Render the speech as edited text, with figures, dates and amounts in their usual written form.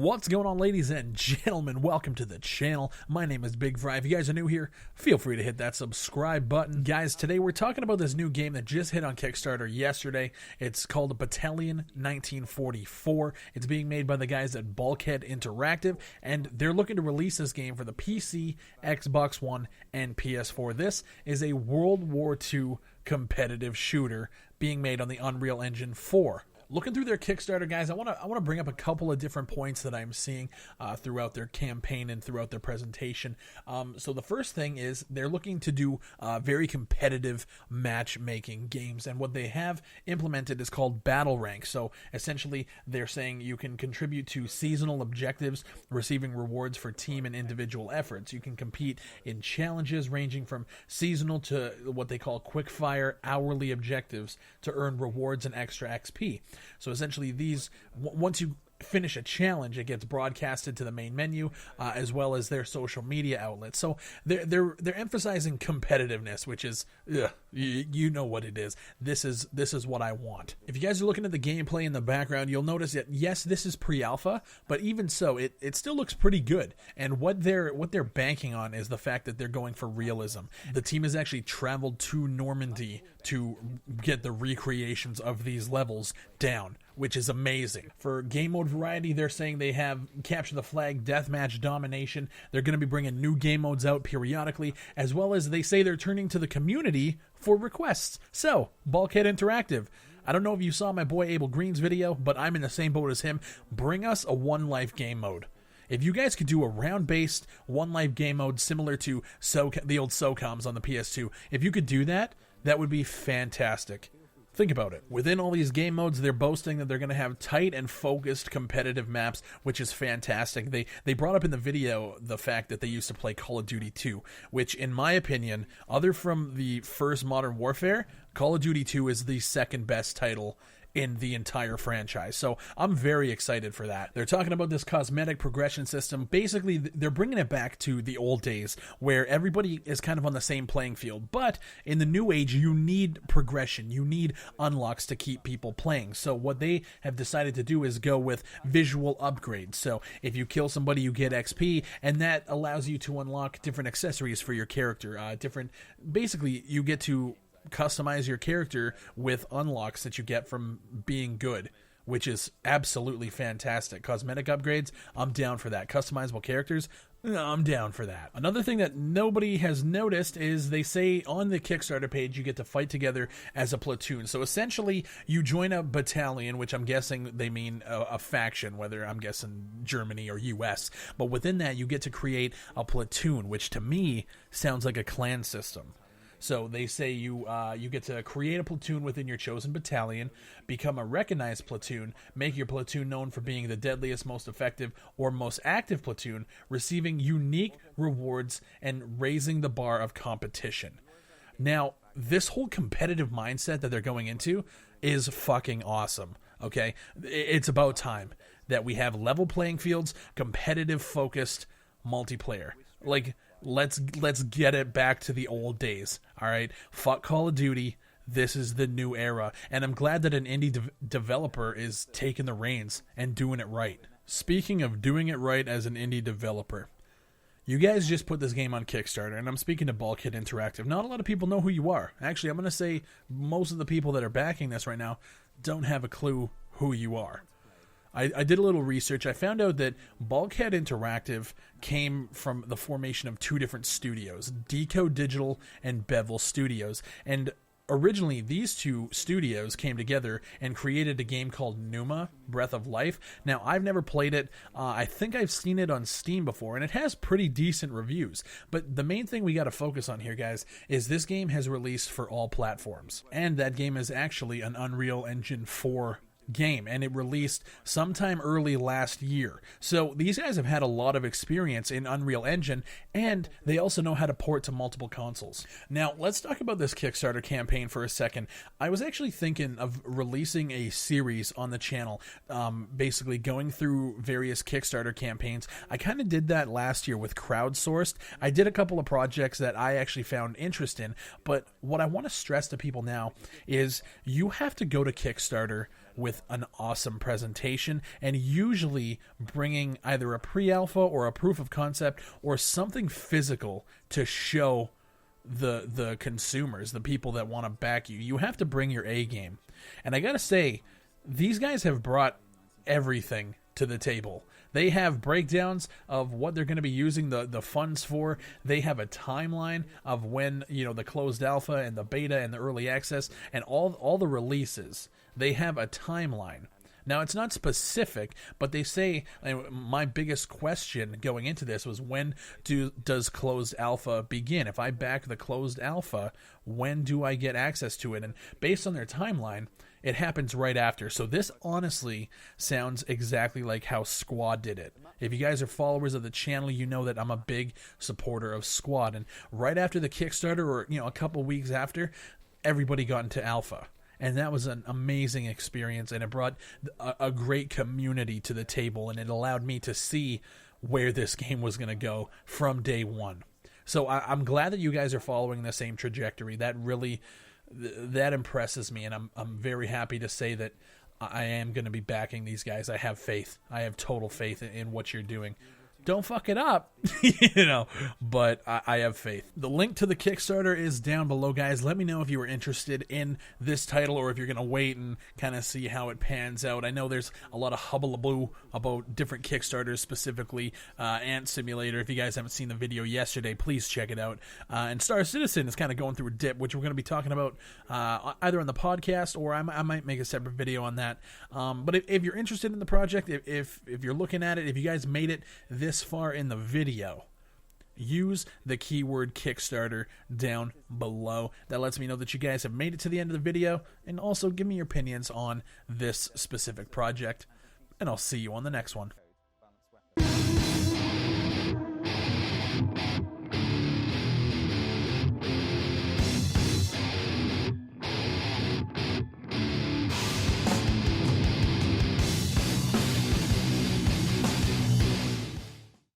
What's going on, ladies and gentlemen? Welcome to the channel. My name is Big Fry. If you guys are new here, feel free to hit that subscribe button. Guys, today we're talking about this new game that just hit on Kickstarter yesterday. It's called Battalion 1944. It's being made by the guys at Bulkhead Interactive, and they're looking to release this game for the PC, Xbox One, and PS4. This is a World War II competitive shooter being made on the Unreal Engine 4. Looking through their Kickstarter, guys, I want to bring up a couple of different points that I'm seeing throughout their campaign and throughout their presentation. So the first thing is they're looking to do very competitive matchmaking games, and what they have implemented is called Battle Rank. So essentially, they're saying you can contribute to seasonal objectives, receiving rewards for team and individual efforts. You can compete in challenges ranging from seasonal to what they call quick-fire hourly objectives to earn rewards and extra XP. So essentially, these, once you finish a challenge, it gets broadcasted to the main menu as well as their social media outlets. So they're emphasizing competitiveness, which is you know what it is. This is what I want. If you guys are looking at the gameplay in the background, you'll notice that yes, this is pre-alpha, but even so, it still looks pretty good. And what they're banking on is the fact that they're going for realism. The team has actually traveled to Normandy to get the recreations of these levels down, which is amazing. For game mode variety, they're saying they have Capture the Flag, Deathmatch, Domination. They're going to be bringing new game modes out periodically, as well as they say they're turning to the community for requests. So, Bulkhead Interactive, I don't know if you saw my boy Abel Green's video, but I'm in the same boat as him. Bring us a One Life game mode. If you guys could do a round-based One Life game mode similar to the old SOCOMs on the PS2, if you could do that, that would be fantastic. Think about it. Within all these game modes, they're boasting that they're going to have tight and focused competitive maps, which is fantastic. They brought up in the video the fact that they used to play Call of Duty 2, which, in my opinion, other from the first Modern Warfare, Call of Duty 2 is the second best title in the entire franchise. So I'm very excited for that. They're talking about this cosmetic progression system. Basically, they're bringing it back to the old days where everybody is kind of on the same playing field. But in the new age, you need progression. You need unlocks to keep people playing. So what they have decided to do is go with visual upgrades. So if you kill somebody, you get XP, and that allows you to unlock different accessories for your character. Basically, you get to customize your character with unlocks that you get from being good, which is absolutely fantastic. Cosmetic upgrades, I'm down for that. Customizable characters, I'm down for that. Another thing that nobody has noticed is they say on the Kickstarter page you get to fight together as a platoon. So essentially you join a battalion, which I'm guessing they mean a faction, whether I'm guessing Germany or US. But within that you get to create a platoon, which to me sounds like a clan system. So they say you get to create a platoon within your chosen battalion, become a recognized platoon, make your platoon known for being the deadliest, most effective, or most active platoon, receiving unique rewards and raising the bar of competition. Now, this whole competitive mindset that they're going into is fucking awesome, okay? It's about time that we have level playing fields, competitive focused multiplayer. Like, let's get it back to the old days, all right? Fuck Call of Duty. This is the new era, and I'm glad that an indie developer is taking the reins and doing it right. Speaking of doing it right as an indie developer, you guys just put this game on Kickstarter, and I'm speaking to Bulkhead Interactive. Not a lot of people know who you are. Actually, I'm going to say most of the people that are backing this right now don't have a clue who you are. I did a little research. I found out that Bulkhead Interactive came from the formation of two different studios, Decode Digital and Bevel Studios. And originally, these two studios came together and created a game called Numa, Breath of Life. Now, I've never played it. I think I've seen it on Steam before, and it has pretty decent reviews. But the main thing we got to focus on here, guys, is this game has released for all platforms. And that game is actually an Unreal Engine 4 game, and it released sometime early last year. So these guys have had a lot of experience in Unreal Engine, and they also know how to port to multiple consoles. Now, let's talk about this Kickstarter campaign for a second. I was actually thinking of releasing a series on the channel, basically going through various Kickstarter campaigns. I kind of did that last year with Crowdsourced. I did a couple of projects that I actually found interest in, but what I want to stress to people now is you have to go to Kickstarter with an awesome presentation, and usually bringing either a pre-alpha or a proof of concept or something physical to show the consumers, the people that want to back you. You have to bring your A game. And I gotta say, these guys have brought everything to the table. They have breakdowns of what they're going to be using the funds for. They have a timeline of when, the closed alpha and the beta and the early access and all the releases. They have a timeline. Now, it's not specific, but they say, my biggest question going into this was, when does closed alpha begin? If I back the closed alpha, when do I get access to it? And based on their timeline, it happens right after. So this honestly sounds exactly like how Squad did it. If you guys are followers of the channel, you know that I'm a big supporter of Squad. And right after the Kickstarter, or a couple weeks after, everybody got into alpha. And that was an amazing experience, and it brought a great community to the table, and it allowed me to see where this game was going to go from day one. So I'm glad that you guys are following the same trajectory. That really that impresses me, and I'm very happy to say that I am going to be backing these guys. I have faith. I have total faith in what you're doing. Don't fuck it up, but I have faith. The link to the Kickstarter is down below, guys. Let me know if you were interested in this title, or if you're going to wait and kind of see how it pans out. I know there's a lot of hullabaloo about different Kickstarters, specifically Ant Simulator. If you guys haven't seen the video yesterday, please check it out. And Star Citizen is kind of going through a dip, which we're going to be talking about either on the podcast, or I might make a separate video on that. But if you're interested in the project, if you're looking at it, if you guys made it this far in the video, use the keyword Kickstarter down below. That lets me know that you guys have made it to the end of the video, and also give me your opinions on this specific project, and I'll see you on the next one.